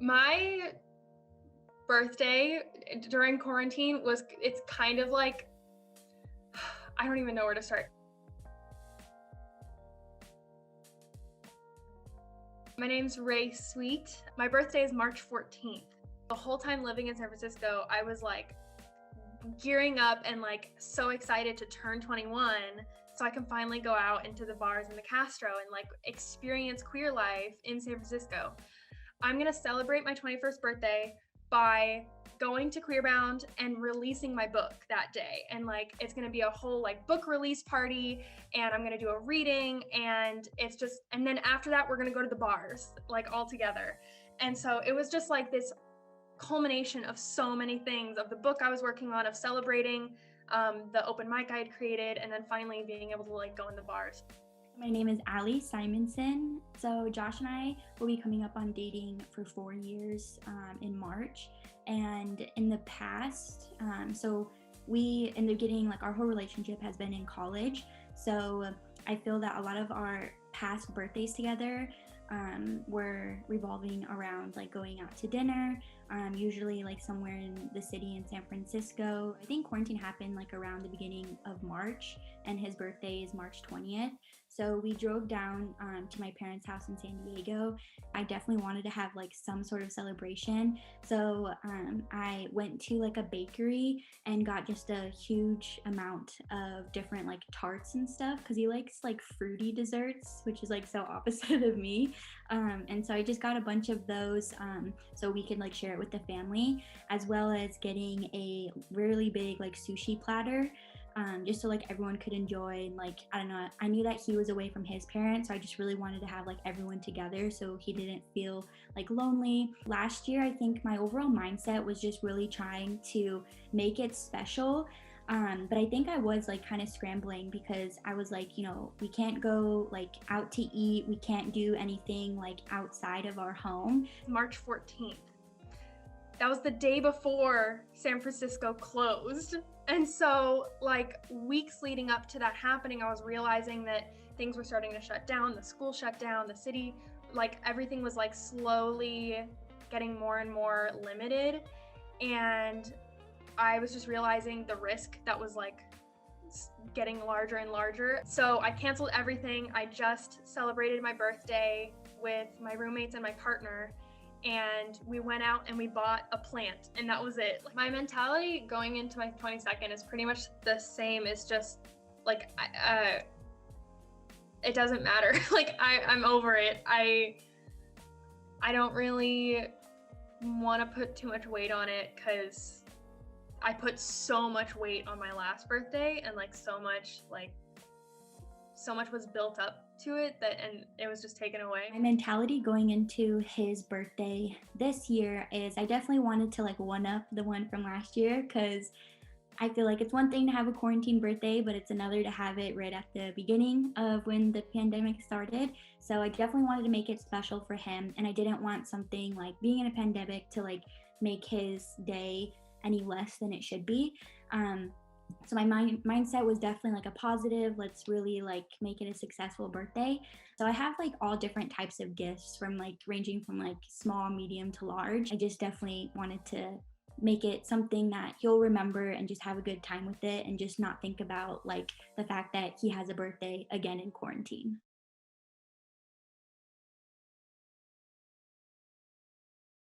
My birthday during quarantine it's kind of like, I don't even know where to start. My name's Rae Sweet. My birthday is March 14th. The whole time living in San Francisco, I was like gearing up and like so excited to turn 21 so I can finally go out into the bars in the Castro and like experience queer life in San Francisco. I'm gonna celebrate my 21st birthday by going to Queerbound and releasing my book that day. And like, it's gonna be a whole like book release party, and I'm gonna do a reading, and and then after that, we're gonna go to the bars, like all together. And so it was just like this culmination of so many things, of the book I was working on, of celebrating the open mic I had created, and then finally being able to like go in the bars. My name is Ali Siminson. So Josh and I will be coming up on dating for 4 years in March. And in the past, so we in the beginning, like our whole relationship has been in college. So I feel that a lot of our past birthdays together were revolving around like going out to dinner, usually like somewhere in the city in San Francisco. I think quarantine happened like around the beginning of March, and his birthday is March 20th. So we drove down to my parents' house in San Diego. I definitely wanted to have like some sort of celebration. So I went to like a bakery and got just a huge amount of different like tarts and stuff because he likes like fruity desserts, which is like so opposite of me. And so I just got a bunch of those so we could like share it with the family, as well as getting a really big like sushi platter. Just so like everyone could enjoy. And like, I don't know, I knew that he was away from his parents, so I just really wanted to have like everyone together so he didn't feel like lonely. Last year, I think my overall mindset was just really trying to make it special. But I think I was like kind of scrambling because I was like, we can't go like out to eat, we can't do anything like outside of our home. March 14th. That was the day before San Francisco closed. And so like weeks leading up to that happening, I was realizing that things were starting to shut down, the school shut down, the city, like everything was like slowly getting more and more limited. And I was just realizing the risk that was like getting larger and larger. So I canceled everything. I just celebrated my birthday with my roommates and my partner, and we went out and we bought a plant, and that was it. My mentality going into my 22nd is pretty much the same. It's just like it doesn't matter. Like I'm over it. I don't really want to put too much weight on it because I put so much weight on my last birthday, and like so much was built up to it and it was just taken away. My mentality going into his birthday this year is I definitely wanted to like one up the one from last year, because I feel like it's one thing to have a quarantine birthday, but it's another to have it right at the beginning of when the pandemic started. So I definitely wanted to make it special for him, and I didn't want something like being in a pandemic to like make his day any less than it should be. So my mindset was definitely like a positive, let's really like make it a successful birthday. So I have like all different types of gifts, from like ranging from like small, medium to large. I just definitely wanted to make it something that he'll remember and just have a good time with it, and just not think about like the fact that he has a birthday again in quarantine.